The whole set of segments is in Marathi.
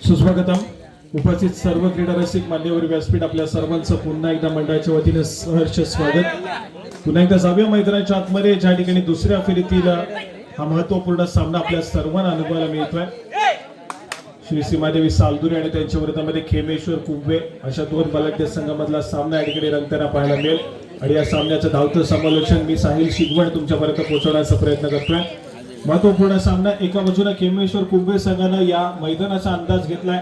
सुस्वागतम. उपस्थित सर्व क्रीडा रसिक मान्यवर व्यासपीठ आपल्या सर्वांचं पुन्हा एकदा मंडळाच्या वतीने सहर्ष स्वागत. पुन्हा एकदा जाऊया मैदानाच्या आतमध्ये, ज्या ठिकाणी दुसऱ्या फेरीतील हा महत्वपूर्ण सामना आपल्या सर्वांना अनुभवायला मिळतोय. श्री सीमादेवी सालदुरे आणि त्यांच्या विरोधामध्ये खेमेश्वर कुंभे अशा दोन बलाढ्य संघामधला सामना या ठिकाणी रंगताना पाहायला मिळेल. आणि या सामन्याचं धावतं समालोचन मी साहिल शिगवण तुमच्यापर्यंत पोहोचवण्याचा प्रयत्न करतोय. महत्वपूर्ण सामना, एका बाजूला खेमेश्वर कुंभे संघानं या मैदानाचा अंदाज घेतलाय.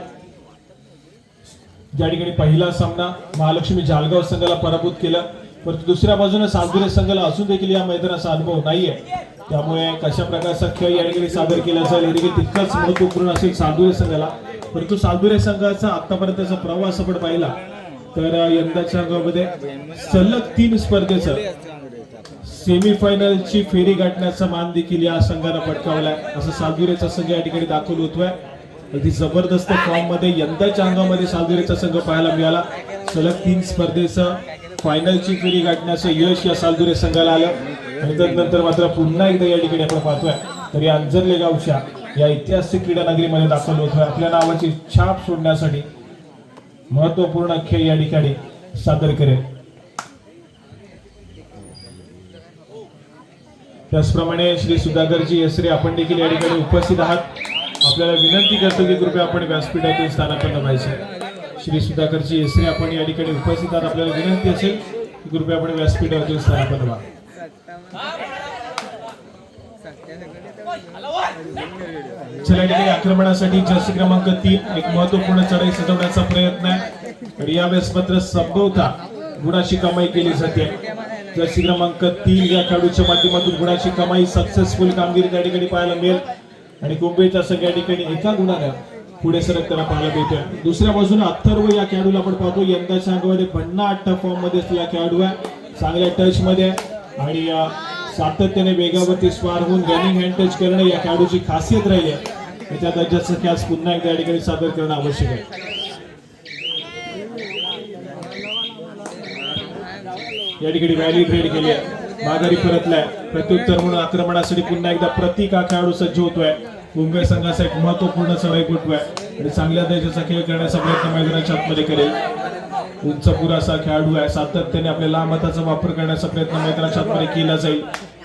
ज्या ठिकाणी पहिला सामना महालक्ष्मी जालगाव संघाला पराभूत केलं, परंतु दुसऱ्या बाजूने सालदुरे संघाला अजून देखील या मैदानाचा अनुभव नाहीये. त्यामुळे कशा प्रकारचा खेळ या ठिकाणी सादर केला जाईल हे देखील तितकंच महत्वपूर्ण असेल सालदुरे संघाला. परंतु सालदुरे संघाचा आतापर्यंतचा प्रवास आपण पाहिला तर यंदाच्या अंगामध्ये सलग 3 स्पर्धेचं सेमीफायनलची फेरी गाठण्याचा मान देखील या संघानं पटकावलाय, असं सालदुरेचा संघ या ठिकाणी दाखल होतोय. अगदी जबरदस्त फॉर्म मध्ये यंदाच्या अंगामध्ये सालदुरेचा संघ पाहायला मिळाला. सलग 3 स्पर्धेचं फायनलची फेरी गाठण्याचं यश या सालदुरे संघाला आलं. आणि त्यानंतर मात्र पुन्हा एकदा या ठिकाणी आपण पाहतोय तर या अंजरले गावच्या या ऐतिहासिक क्रीडा नगरीमध्ये दाखल होतोय. आपल्या नावाची छाप सोडण्यासाठी महत्वपूर्ण खेळ या ठिकाणी सादर करेल. त्याचप्रमाणे श्री सुधाकरजी यसरे आपण देखील या ठिकाणी उपस्थित आहात. आपल्याला विनंती करतो की कृपया आपण व्यासपीठातील स्थानापन्न व्हायचे. श्री सुधाकरजी यसरे आपण या ठिकाणी उपस्थित आहात. आपल्याला विनंती असेल की कृपया आपण व्यासपीठातील स्थानापन्न व्हा. चला, या ठिकाणी आक्रमणासाठी जर्सी क्रमांक 3 एक महत्वपूर्ण चढाई सजवण्याचा प्रयत्न आहे. आणि यावेळेस मात्र संभवता गुणाची कमाई केली जाते. जर्सी क्रमांक 3 या खेळाडूच्या माध्यमातून गुणाची कमाई, सक्सेसफुल कामगिरी त्या ठिकाणी पाहायला मिळेल. आणि कुंभेच्या सगळ्या ठिकाणी एका गुणाने पुढे सरकताना पाहायला मिळतोय. दुसऱ्या बाजूला अथर्व या खेळाडूला आपण पाहतो यंदाच्या अंगामध्ये भन्नाट फॉर्म मध्ये या खेळाडू आहे, चांगल्या टच मध्ये आणि सातत्याने वेगावरती स्वार होऊन रनिंग हँड टच करणं या खेळाडूची खासियत राहिली आहे. त्या दर्जाचं कॅच पुन्हा एकदा या ठिकाणी सादर करणं आवश्यक आहे. या ठिकाणी व्हॅली ब्रेड केली आहे, माघारी परतलाय. प्रत्युत्तर म्हणून आक्रमणासाठी पुन्हा एकदा प्रतीक हा खेळाडू सज्ज होतोय. मुंबई संघाचा एक महत्वपूर्ण चढाई गुंततोय आणि चांगल्या दर्जाचा खेळ करण्याचा प्रयत्न मैदानाच्या आतमध्ये करेल. उंच पुरासा खेळाडू आहे, सातत्याने आपल्या लांब हाताचा वापर करण्याचा प्रयत्न मैदानाच्या आतमध्ये केला जाईल.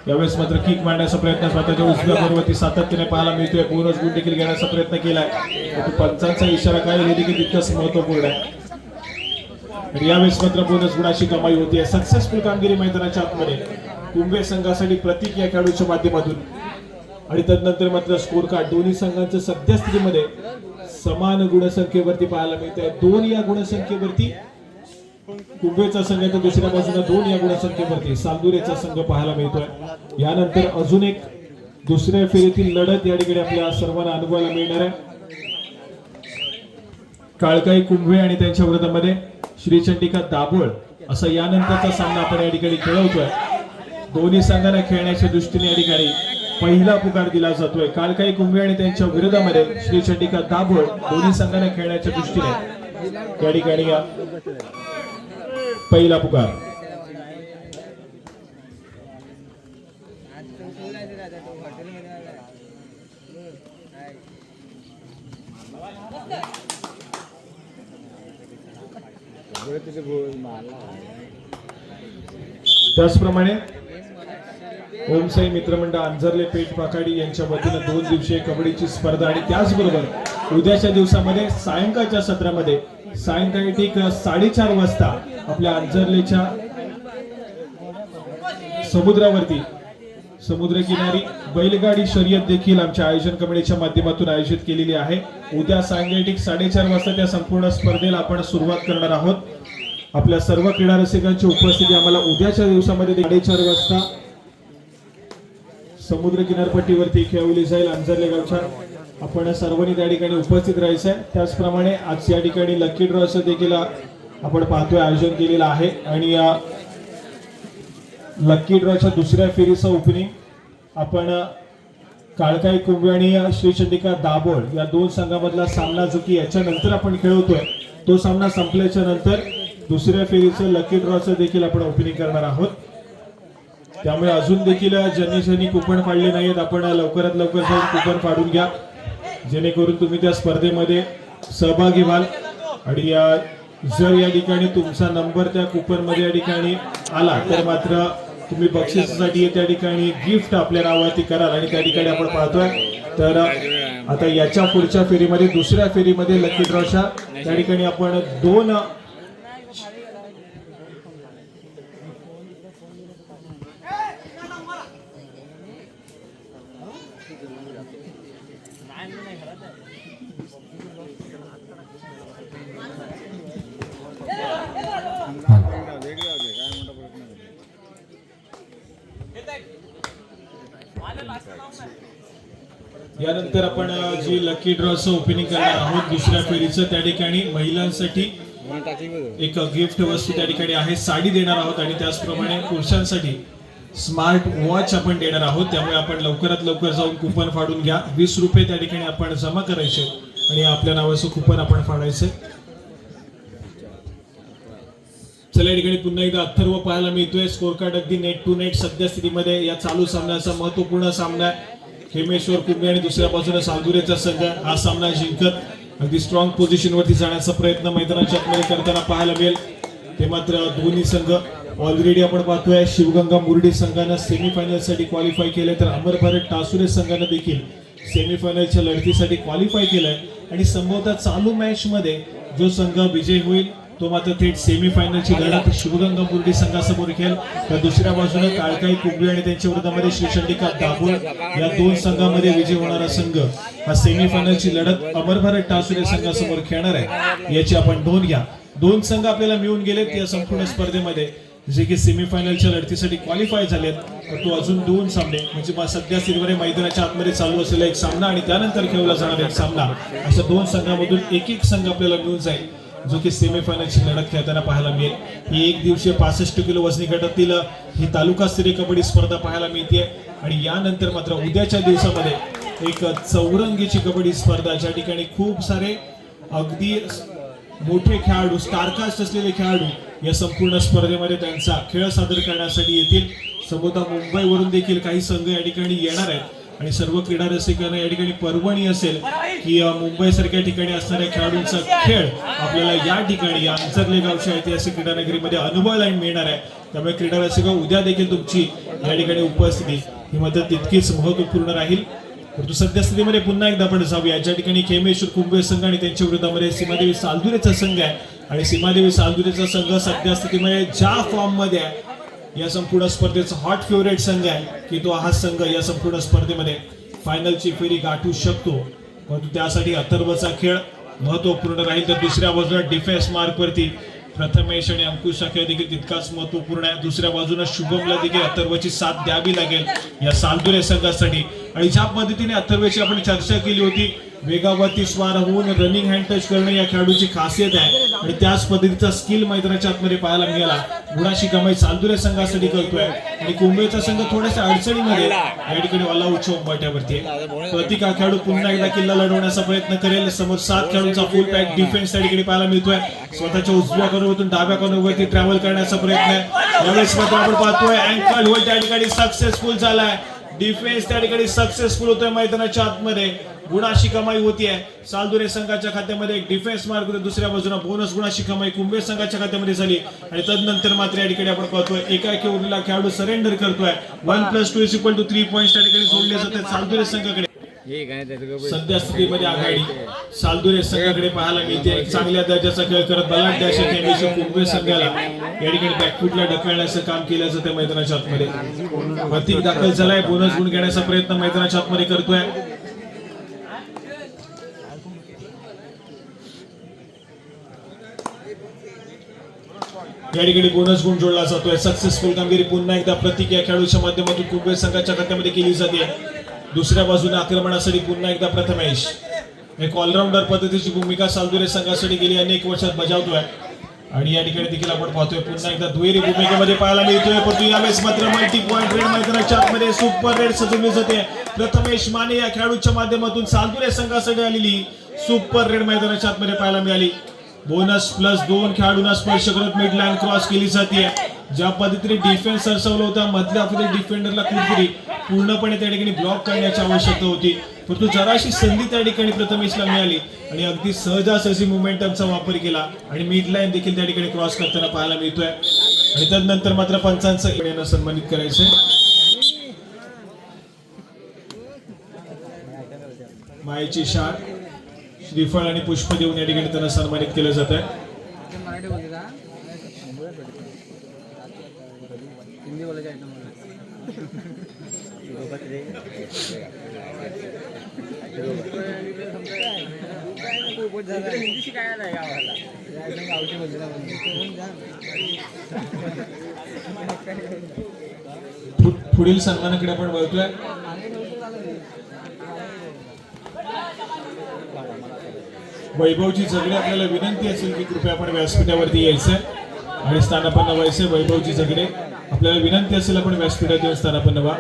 यावेळेस मात्र किक मारण्याचा प्रयत्न स्वतःच्या उजव्या बरोबर सातत्याने पाहायला मिळतोय. बोनस गुण देखील घेण्याचा प्रयत्न केलाय. पंचांचा इशारा काय हे देखील तितकंच महत्वपूर्ण आहे. यावेळेस मात्र बोनस गुणाची कमाई होती. सक्सेसफुल कामगिरी मैदानाच्या आतमध्ये कुंभे संघासाठी प्रतीक या खेळाडूच्या माध्यमातून. आणि त्यानंतर मात्र स्कोर कार्ड दोन्ही संघांच्या सद्यस्थितीमध्ये समान गुणसंख्येवरती पाहायला मिळते. 2 या गुणसंख्येवरती कुंभेचा संघ, तर दुसऱ्या बाजूला 2 या गुणसंख्येवरती सालदुरेचा संघ पाहायला मिळतोय. यानंतर अजून एक दुसऱ्या फेरीतील लढत या ठिकाणी आपल्या सर्वांना अनुभवायला मिळणार आहे. काळकाई कुंभे आणि त्यांच्या विरोधामध्ये श्रीचंडिका दाभोळ असा यानंतरचा सामना आपण या ठिकाणी खेळवतोय. दोन्ही संघांना खेळण्याच्या दृष्टीने या ठिकाणी पहिला पुकार दिला जातोय. काळकाई कुंभे आणि त्यांच्या विरोधामध्ये श्रीचंडिका दाभोळ दोन्ही संघांना खेळण्याच्या दृष्टीने या ठिकाणी पहिला पुकार. त्याचप्रमाणे ओमसाई मित्रमंडळ अंजरले पेठ पाकाडी यांच्या वतीनं 2 दिवसीय कबड्डीची स्पर्धा आणि त्याचबरोबर उद्याच्या दिवसामध्ये सायंकाळच्या सत्रामध्ये सायंकाळी ठीक 4:30 वाजता आपल्या अंजरलेच्या समुद्रावरती समुद्रकिनारी बैलगाडी शर्यत देखील आमच्या आयोजन कमिटीच्या माध्यमातून आयोजित केलेली आहे. उद्या सायंकाळी ठीक 4:30 वाजता त्या संपूर्ण स्पर्धेला आपण सुरुवात करणार आहोत. आपल्या सर्व क्रीडा रसिकांची उपस्थिती आम्हाला उद्याच्या दिवसामध्ये 4:30 वाजता समुद्र किनारपट्टीवरती खेळवली जाईल अंजरले गावच्या. आपण सर्वांनी त्या ठिकाणी उपस्थित राहायचं आहे. त्याचप्रमाणे आज या ठिकाणी लकी ड्रॉचं देखील आपण पाहतोय आयोजन केलेलं आहे. आणि लकी ड्रॉच्या दुसऱ्या फेरीचं ओपनिंग आपण काळकाई कुंभे आणि श्रीचंडिका दाभोळ या 2 संघामधला सामना जो की याच्यानंतर आपण खेळवतोय, तो सामना संपल्याच्या नंतर दुसऱ्या फेरीचं लकी ड्रॉचं देखील आपण ओपनिंग करणार आहोत. त्यामुळे अजून देखील ज्यांनी कुपन फाडले नाहीत आपण लवकरात लवकर जाऊन कुपन फाडून घ्या, जेणेकरून तुम्ही त्या स्पर्धेमध्ये सहभागी व्हाल आणि जर या ठिकाणी तुमचा नंबर त्या कुपन मध्ये या ठिकाणी आला तर मात्र तुम्ही बक्षिसासाठी त्या ठिकाणी गिफ्ट आपल्या नावावरती कराल आणि त्या ठिकाणी आपण पाहतोय तर आता याच्या पुढच्या फेरीमध्ये दुसऱ्या फेरीमध्ये लकी ड्रॉच्या त्या ठिकाणी आपण 2 यानंतर आपण जी लकी ड्रॉचं ओपनिंग करणार आहोत दुसऱ्या फेरीचं त्या ठिकाणी महिलांसाठी एक गिफ्ट वस्तू त्या ठिकाणी आहे, साडी देणार आहोत आणि त्याचप्रमाणे पुरुषांसाठी स्मार्ट वॉच आपण देणार आहोत. त्यामुळे आपण लवकरात लवकर जाऊन कुपन फाडून घ्या. 20 रुपये त्या ठिकाणी आपण जमा करायचे आणि आपल्या नावाचं कुपन आपण फाडायचे. चला या ठिकाणी पुन्हा एकदा अथर्व पाहायला मिळतोय. स्कोर कार्ड अगदी नेट टू नेट सध्या स्थितीमध्ये या चालू सामन्याचा महत्वपूर्ण सामना आहे. हेमेश्वर कुंभे आणि दुसऱ्या बाजूने सालदुरेचा संघ हा सामना जिंकत अगदी स्ट्रॉंग पोझिशन वरती जाण्याचा प्रयत्न मैदानाच्या आतमध्ये करताना पाहायला मिळेल. ते मात्र दोन्ही संघ ऑलरेडी आपण पाहतोय शिवगंगा मुरडी संघानं सेमीफायनल साठी क्वालिफाय केलंय तर अमर भारत टासुरे संघानं देखील सेमीफायनलच्या लढतीसाठी क्वालिफाय केलंय आणि संभवतः चालू मॅच मध्ये जो संघ विजय होईल तो मात्र थेट सेमीफायनलची लढत शिवगंगा मुरडी संघासमोर खेळ. तर दुसऱ्या बाजूने काळकाई कुंभे आणि त्यांच्या विरोधामध्ये श्रीचंडिका दाभोळ या 2 संघांमध्ये विजय होणारा संघ हा सेमीफायनलची लढत अमर भारत टासुरे संघासमोर खेळणार आहे. याची आपण नोंद घ्या. 2 संघ आपल्याला मिळून गेलेत या संपूर्ण स्पर्धेमध्ये जे की सेमीफायनलच्या लढतीसाठी क्वालिफाय झालेत. तर तो अजून 2 सामने म्हणजे सध्या स्थितीमध्ये मैदानाच्या आतमध्ये चालू असलेला एक सामना आणि त्यानंतर खेळला जाणारा एक सामना अशा 2 संघांमधून एक संघ आपल्याला मिळून जाईल जो की सेमीफायनलची लढत खेळताना पाहायला मिळेल. ही 1 दिवसीय 65 किलो वजनी गटातील ही तालुकास्तरीय कबड्डी स्पर्धा पाहायला मिळते आणि यानंतर मात्र उद्याच्या दिवसामध्ये एक चौरंगीची कबड्डी स्पर्धा ज्या ठिकाणी खूप सारे अगदी मोठे खेळाडू स्टारकास्ट असलेले खेळाडू या संपूर्ण स्पर्धेमध्ये त्यांचा खेळ सादर करण्यासाठी येतील. संभवतः मुंबईवरून देखील काही संघ या ठिकाणी येणार आहेत आणि सर्व क्रीडा रसिकांना या ठिकाणी पर्वणी असेल की मुंबईसारख्या ठिकाणी असणाऱ्या खेळाडूंचा खेळ आपल्याला या ठिकाणी या अंतरले गावच्या ऐतिहासिक क्रीडा नगरीमध्ये अनुभवायला मिळणार आहे. त्यामुळे क्रीडा रसिक उद्या देखील तुमची या ठिकाणी उपस्थिती ही मदत तितकीच महत्वपूर्ण राहील. परंतु सध्या स्थितीमध्ये पुन्हा एकदा आपण जाऊया ज्या ठिकाणी खेमेश्वर कुंभे संघ आणि त्यांच्या विरोधामध्ये सीमादेवी सालदुरेचा संघ आहे आणि सीमादेवी सालदुरेचा संघ सध्या स्थितीमध्ये ज्या फॉर्म मध्ये आहे या संपूर्ण स्पर्धेचा हॉट फेवरेट संघ आहे की तो हा संघ या संपूर्ण स्पर्धेमध्ये फायनलची फेरी गाठू शकतो. परंतु त्यासाठी अथर्वचा खेळ महत्वपूर्ण राहील. तर दुसऱ्या बाजूला डिफेन्स मार्कवरती प्रथमेश आणि अंकुश शाखे देखील तितकाच महत्वपूर्ण आहे. दुसऱ्या बाजूला शुभमला देखील अथर्वची साथ द्यावी लागेल या सालदुरे संघासाठी. आणि ज्या पद्धतीने अथर्वची आपण चर्चा केली होती वेगावरती स्वार होऊन रनिंग हँड टच करणं या खेळाडूची खासियत आहे आणि त्याच पद्धतीचा स्किल मैदानाच्या आतमध्ये पाहायला मिळाला. गुणाशी कमाई सालदुरे संघासाठी करतोय आणि कुंभेचा संघ थोड्याशा अडचणीमध्ये या ठिकाणी ऑल आउट उंबरठ्यावरती आहे. प्रत्येक खेळाडू पुन्हा एकदा किल्ला लढवण्याचा प्रयत्न करेल. समोर 7 खेळाडूंचा फुल पॅक डिफेन्स त्या ठिकाणी पाहायला मिळतोय. स्वतःच्या उजव्या कॉर्नरवरून डाव्या कॉर्नरवरती ट्रॅव्हल करण्याचा प्रयत्न आहे. यावेळेस मात्र आपण पाहतोय अँकल होल्ड त्या ठिकाणी सक्सेसफुल झालाय. डिफेन्स त्या ठिकाणी सक्सेसफुल होतोय मैदानाच्या आतमध्ये. गुणाशी कमाई होतीये सालदुरे संघाच्या खात्यामध्ये. एक डिफेन्स मार्क होते. दुसऱ्या बाजूला बोनस गुणाशी कमाई कुंभे संघाच्या खात्यामध्ये झाली आणि तदनंतर मात्र या ठिकाणी आपण पाहतोय एकाएकी उरलेला खेळाडू सरेंडर करतोय. 1+2 = 3 पॉइंट्स त्या ठिकाणी जोडले जातात सालदुरे संघाकडे. सध्या स्थितीमध्ये आघाडी सालदुरे संघाकडे पाहायला मिळते. एक चांगल्या दर्जाचा खेळ करत बलाढ्य अशा खेळाडूंच्या कुंभे संघाला या ठिकाणी बॅकफुटला ढकलण्याचं काम केलं जातं मैदानाच्या आतमध्ये. प्रतीक दाखल झालाय. बोनस गुण घेण्याचा प्रयत्न मैदानाच्या आतमध्ये करतोय. या ठिकाणी बोनस गुण जोडला जातोय. सक्सेसफुल कामगिरी पुन्हा एकदा प्रतीक या खेळाडूच्या माध्यमातून कुंभे संघाच्या खात्यामध्ये केली जाते. दुसऱ्या बाजूने आक्रमणासाठी पुन्हा एकदा प्रथमेश एक ऑलराऊंडर पद्धतीची भूमिका सालदुरे संघासाठी गेली अनेक वर्षात बजावतोय आणि या ठिकाणी देखील आपण पाहतोय पुन्हा एकदा दुहेरी भूमिकेमध्ये पाहायला मिळतोय. परंतु यावेळेस मात्र मल्टी पॉइंट रेड मैदानाच्या आतमध्ये सुपर रेड सजवली जाते. प्रथमेश माने या खेळाडूच्या माध्यमातून सालदुरे संघासाठी आलेली सुपर रेड मैदानाच्या आतमध्ये पाहायला मिळाली. बोनस +2 खेळाडूंना स्पर्श करत मिड लाईन क्रॉस केली जाते. ज्या पद्धतीने डिफेन्स सरसवला होता मधल्या डिफेंडरला कुठेतरी पूर्णपणे त्या ठिकाणी ब्लॉक करण्याची आवश्यकता होती परंतु जराशी संधी त्या ठिकाणी प्रथमेशला मिळाली आणि अगदी सहजासहजी मोमेंटमचा वापर केला आणि मिड लाईन देखील त्या ठिकाणी क्रॉस करताना पाहायला मिळतोय आणि त्यानंतर मात्र पंचांचं यांना सन्मानित करायचंय. मायेची शाल, श्रीफळ आणि पुष्प देऊन या ठिकाणी त्यांना सन्मानित केलं जात आहे. पुढील सन्मानाकडे आपण वळतोय. वैभवजी झगडे आपल्याला विनंती असेल की कृपया आपण व्यासपीठावरती यायचंय आणि स्थानापन्न व्हायचंय. वैभवजी झगडे आपल्याला विनंती असेल आपण व्यासपीठात येऊन स्थानापन्न व्हा.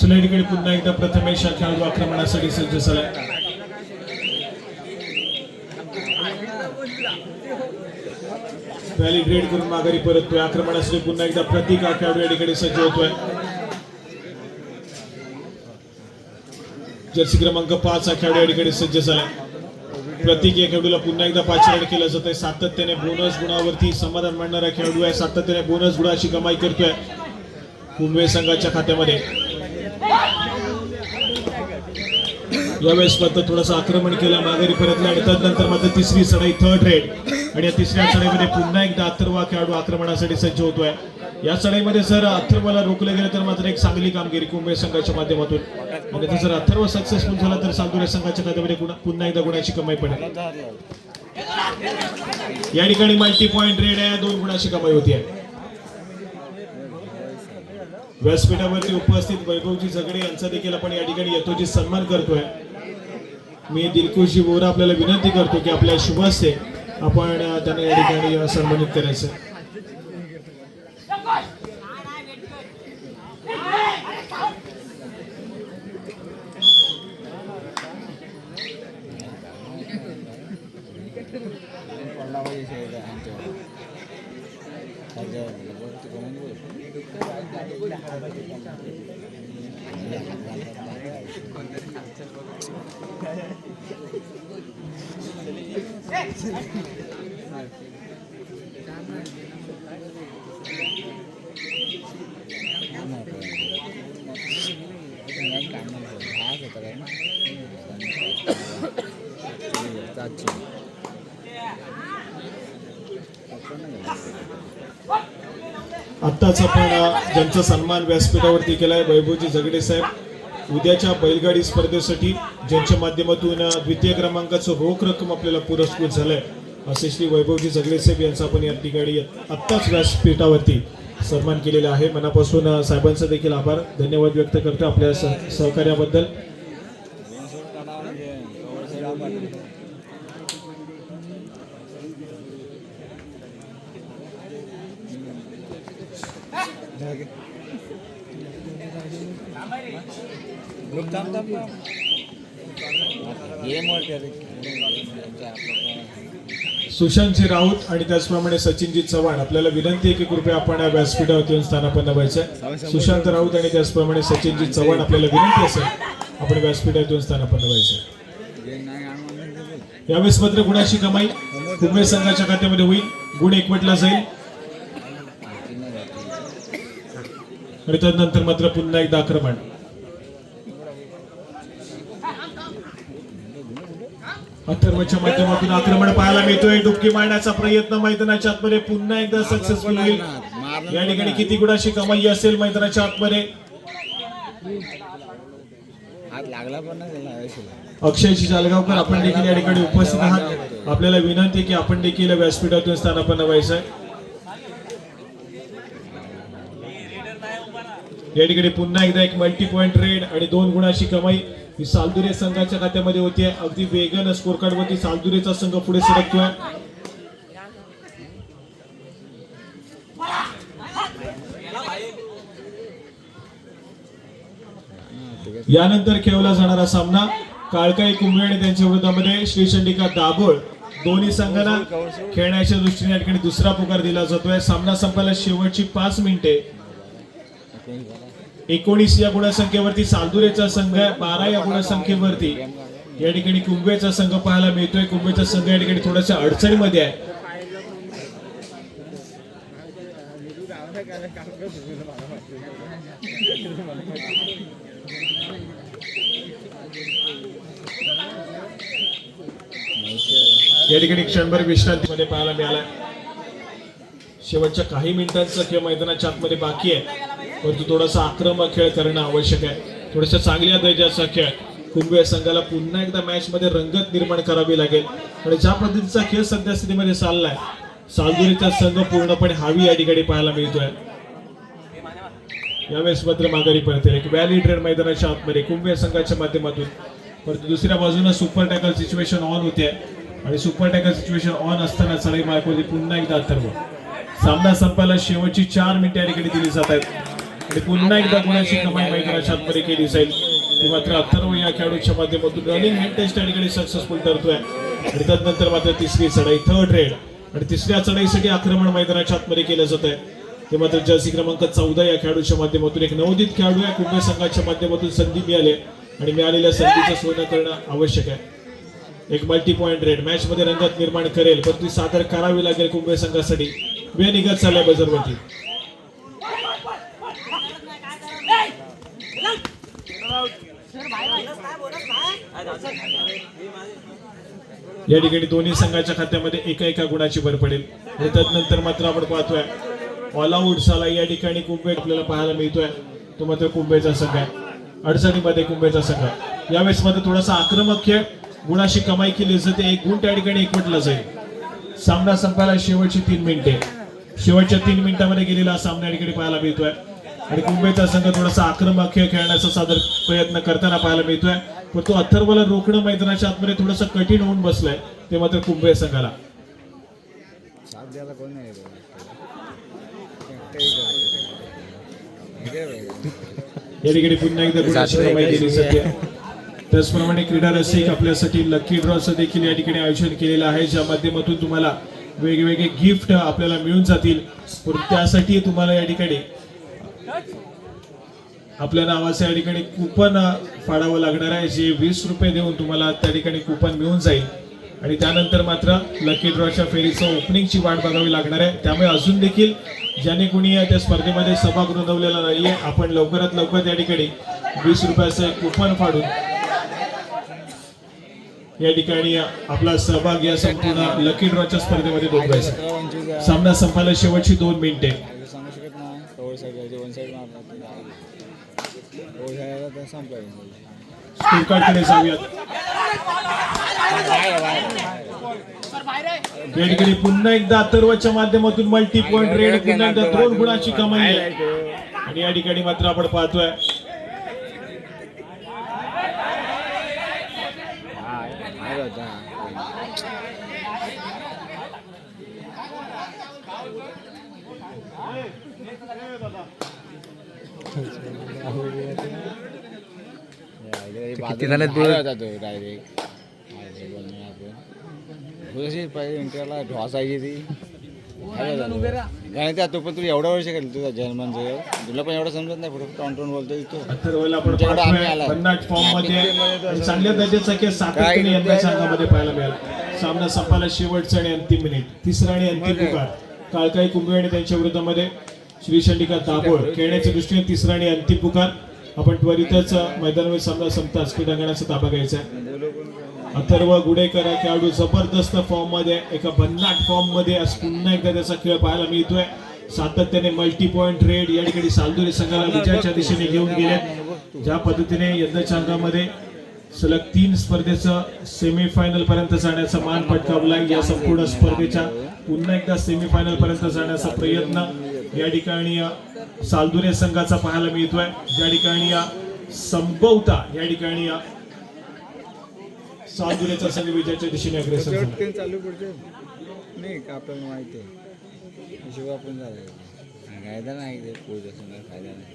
चला इकडे पुन्हा एकदा प्रथमेश खेळाडू आक्रमणासाठी सज्ज झालाय. व्हॅली ग्रेड करून माघारी परततोय. आक्रमणासाठी पुन्हा एकदा प्रतीक हा खेळाडू या ठिकाणी सज्ज होतोय. जर्सी क्रमांक 5 हा खेळाडू या ठिकाणी सज्ज झालाय. प्रतीक या खेळाडूला पुन्हा एकदा पाचारण केलं जात आहे. सातत्याने बोनस गुणावरती समाधान मानणारा खेळाडू आहे. सातत्याने बोनस गुणाची कमाई करतोय कुंभे संघाच्या खात्यामध्ये. यावेळेस मात्र थोडंसं आक्रमण केलं, माघारी परतला आणि त्यानंतर मात्र तिसरी चढाई, थर्ड रेड आणि या तिसऱ्या चढाईमध्ये पुन्हा एकदा अथर्व खेळाडू आक्रमणासाठी सज्ज होतोय. या चढाईमध्ये जर अथर्वला रोखलं गेलं तर मात्र एक चांगली कामगिरी कुंभे संघाच्या माध्यमातून आणि जर अथर्व सक्सेसफुल झाला तर सालदुरे संघाच्या खात्यामध्ये पुन्हा एकदा गुणाची कमाई पडेल. या ठिकाणी मल्टी पॉइंट रेड आहे, 2 गुणाची कमाई होती आहे. व्यासपीठावरती उपस्थित वैभवजी झगडे यांचा देखील आपण या ठिकाणी यथोचित सन्मान करतोय. मी दिलखुशी बोरा आपल्याला विनंती करतो की आपल्या शुभ हस्ते आपण त्यांना या ठिकाणी सन्मानित करायचं. आत्ताच आपण ज्यांचा सन्मान व्यासपीठावरती केलाय वैभवजी झगडे साहेब, उद्याच्या बैलगाडी स्पर्धेसाठी ज्यांच्या माध्यमातून द्वितीय क्रमांकाचं रोख रक्कम आपल्याला पुरस्कृत झालंय असे श्री वैभवजी झगडे साहेब यांचा आपण या ठिकाणी आत्ताच व्यासपीठावरती सन्मान केलेला आहे. मनापासून साहेबांचा देखील आभार धन्यवाद व्यक्त करतो आपल्या सहकार्याबद्दल. सुशांतजी राऊत आणि त्याचप्रमाणे सचिनजी चव्हाण आपल्याला विनंती आहे की कृपया आपण व्यासपीठावरती येऊन स्थानापन्न व्हायचं. सुशांत राऊत आणि त्याचप्रमाणे सचिनजी चव्हाण आपल्याला विनंती असेल आपण व्यासपीठावर येऊन स्थानापन्न व्हायचं. यावेळेस मात्र गुणाची कमाई कुंभे संघाच्या खात्यामध्ये होईल. गुण एकवटला जाईल आणि त्यानंतर मात्र पुन्हा एकदा आक्रमण. अथर्वच्या माध्यमातून आक्रमण पाहायला मिळतोय. डुबकी मारण्याचा प्रयत्न मैदानाच्या आतमध्ये पुन्हा एकदा सक्सेसफुल होईल. या ठिकाणी किती गुणाची कमाई असेल मैदानाच्या आतमध्ये. अक्षयजी जालगावकर आपण देखील या ठिकाणी उपस्थित आहात. आपल्याला विनंती की आपण देखील व्यासपीठातून स्थानापन्न व्हायचं आहे. या ठिकाणी पुन्हा एकदा एक मल्टी पॉइंट रेड आणि 2 गुणाची कमाई ही सालदुरे संघाच्या खात्यामध्ये होती. अगदी वेगानं स्कोर कार्ड वरती सालदुरेचा संघ पुढे सरकतोय. यानंतर खेळला जाणारा सामना काळकाई कुंभे आणि त्यांच्या विरोधामध्ये श्रीचंडिका दाभोळ दोन्ही संघांना खेळण्याच्या दृष्टीने या ठिकाणी दुसरा पुकार दिला जातोय. सामना संपायला शेवटची 5 मिनिटे. 19 या गुणसंख्येवरती सालदुरेचा संघ आहे, 12 या गुणसंख्येवरती या ठिकाणी कुंभेचा संघ पाहायला मिळतोय. कुंभेचा संघ या ठिकाणी थोड्याशा अडचणीमध्ये आहे. या ठिकाणी क्षणभर विश्रांतीमध्ये पाहायला मिळालाय. शेवटच्या काही मिनिटांचा खेळ मैदानाच्या आतमध्ये बाकी आहे, परंतु थोडासा आक्रमक खेळ करणं आवश्यक आहे. थोड्याशा चांगल्या दर्जाचा खेळ कुंभे संघाला पुन्हा एकदा मॅच मध्ये रंगत निर्माण करावी लागेल. आणि ज्या पद्धतीचा खेळ सध्या स्थितीमध्ये चाललाय, सालदुरीचा संघ पूर्णपणे हावी या ठिकाणी पाहायला मिळतोय. यावेळेस मात्र माघारी परतेल एक व्हॅलिड रेड मैदानाच्या आतमध्ये कुंभे संघाच्या माध्यमातून. परंतु दुसऱ्या बाजूने सुपर टॅकल सिच्युएशन ऑन होते आणि सुपर टॅकल सिच्युएशन ऑन असताना चढाई मार्कवरती पुन्हा एकदा अथर्व. सामना संपायला शेवटची 4 मिनिटे या ठिकाणी दिली जात आहेत आणि पुन्हा एकदा गुणाची कमाई मैदानाच्या आतमध्ये केली जाईल. ती मात्र अथर्व या खेळाडूच्या माध्यमातून रनिंग हेड टेस्ट या ठिकाणी सक्सेसफुल ठरतोय. आणि त्यानंतर मात्र तिसरी चढाई थर्ड रेड आणि तिसऱ्या चढाईसाठी आक्रमण मैदानाच्या आतमध्ये केलं जात आहे. ते मात्र जर्सी क्रमांक 14 या खेळाडूच्या माध्यमातून एक नवोदित खेळाडू या कुंभे संघाच्या माध्यमातून संधी मिळाली आणि मिळालेल्या संधीचं सोनं करणं आवश्यक आहे. एक मल्टी पॉइंट रेड मॅच मध्ये रंगत निर्माण करेल, पण ती सादर करावी लागेल कुंभे संघासाठी. वेळ निघत चालल्या बजरवरती. या ठिकाणी दोन्ही संघाच्या खात्यामध्ये एका गुणाची भर पडेल. आणि त्यानंतर मात्र आपण पाहतोय ऑल आउट झाला या ठिकाणी कुंभे आपल्याला पाहायला मिळतोय. तो मात्र कुंभेचा संघ आहे, अडचणीमध्ये कुंभेचा संघ. यावेळेस मात्र थोडासा आक्रमक खेळ गुणाशी कमाई केली जाते. एक गुण त्या ठिकाणी एकवटला जाईल. सामना संपायला शेवटची 3 मिनिटे. शेवटच्या 3 मिनिटांमध्ये गेलेला सामना या ठिकाणी पाहायला मिळतोय आणि कुंभेचा संघ थोडासा आक्रमक खेळ खेळण्याचा सादर प्रयत्न करताना पाहायला मिळतोय. पण तो अथर्वला रोखणं मैदानाच्या आतमध्ये थोडंसं कठीण होऊन बसलंय. ते मात्र कुंभे संघाला या ठिकाणी पुन्हा एकदा गुणाची कमाई केली जाते. त्याचप्रमाणे क्रीडा रसिक आपल्यासाठी लकी ड्रॉचं देखील या ठिकाणी आयोजन केलेलं आहे, ज्या माध्यमातून तुम्हाला वेगवेगळे गिफ्ट आपल्याला मिळून जातील. त्यासाठी तुम्हाला या ठिकाणी आपल्या नावाचं या ठिकाणी कुपन फाडावं लागणार आहे, जे 20 रुपये देऊन तुम्हाला त्या ठिकाणी कुपन मिळून जाईल. आणि त्यानंतर मात्र लकी ड्रॉच्या फेरीचं ओपनिंगची वाट बघावी लागणार आहे. त्यामुळे अजून देखील ज्याने कोणी त्या स्पर्धेमध्ये सहभाग नोंदवलेला नाहीये, आपण लवकरात लवकर त्या ठिकाणी 20 रुपयाचं एक कुपन फाडून या ठिकाणी आपला सहभाग या संपूर्ण लकी ड्रॉच्या स्पर्धेमध्ये नोंदवायचा. सामना संपायला शेवटची 2 मिनिटे. स्कोरकार्डकडे जाऊयात. या ठिकाणी पुन्हा एकदा अथर्वच्या माध्यमातून मल्टी पॉइंट रेड, पुन्हा एकदा 2 गुणाची कमाई आहे. आणि या ठिकाणी मात्र आपण पाहतोय किती झाले डायरेक्ट ढोसायची ती गाणी त्या तो पण तुला एवढा वर्ष केलं तुझा जर्मनचं, तुला पण एवढं समजत नाही. फक्त टॉन बोलतोय तो फॉर्म मध्ये चांगल्या दर्जाचा खेळ सातत्याने यंदाच्या अंगामध्ये पाहायला मिळाला. सामना संपायला शेवटचा आणि अंतिम मिनिट. तिसरा आणि अंतिम पुकार काळकाई कुंभे आणि त्यांच्या विरोधामध्ये श्रीचंडिका दाभोळ खेळण्याच्या दृष्टीने तिसरा आणि अंतिम पुकार. आपण त्वरितच मैदानावर सामना संपताच क्रीडांगणाचा ताबा घ्यायचा आहे. अथर्व गुडेकर हा खेळाडू जबरदस्त फॉर्म मध्ये, एका भन्नाट फॉर्म मध्ये आज पुन्हा एकदा त्याचा खेळ पाहायला मिळतोय. सातत्याने मल्टी पॉइंट रेड या ठिकाणी सालदुरी संघाला विजयाच्या दिशेने घेऊन गेले. ज्या पद्धतीने यंदाच्या अंगामध्ये सलग 3 स्पर्धेचं सेमीफायनल पर्यंत जाण्याचा मान पटकावला. या संपूर्ण स्पर्धेच्या पुन्हा एकदा सेमीफायनल पर्यंत जाण्याचा प्रयत्न या ठिकाणी सालदुरे संघाचा पाहायला मिळतोय. ज्या ठिकाणी संभवता या ठिकाणी सालदुरेचा संघ विजयाच्या दिशेने अग्रेसर झाला. चालू पडते नाही का आपल्याला माहिती आहे शिवाय आपण झालं फायदा नाही, फायदा नाही.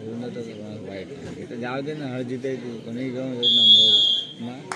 होऊन जातं वाईट इथं जाऊ दे ना हळद जिथे कोणी घेऊन येत ना मग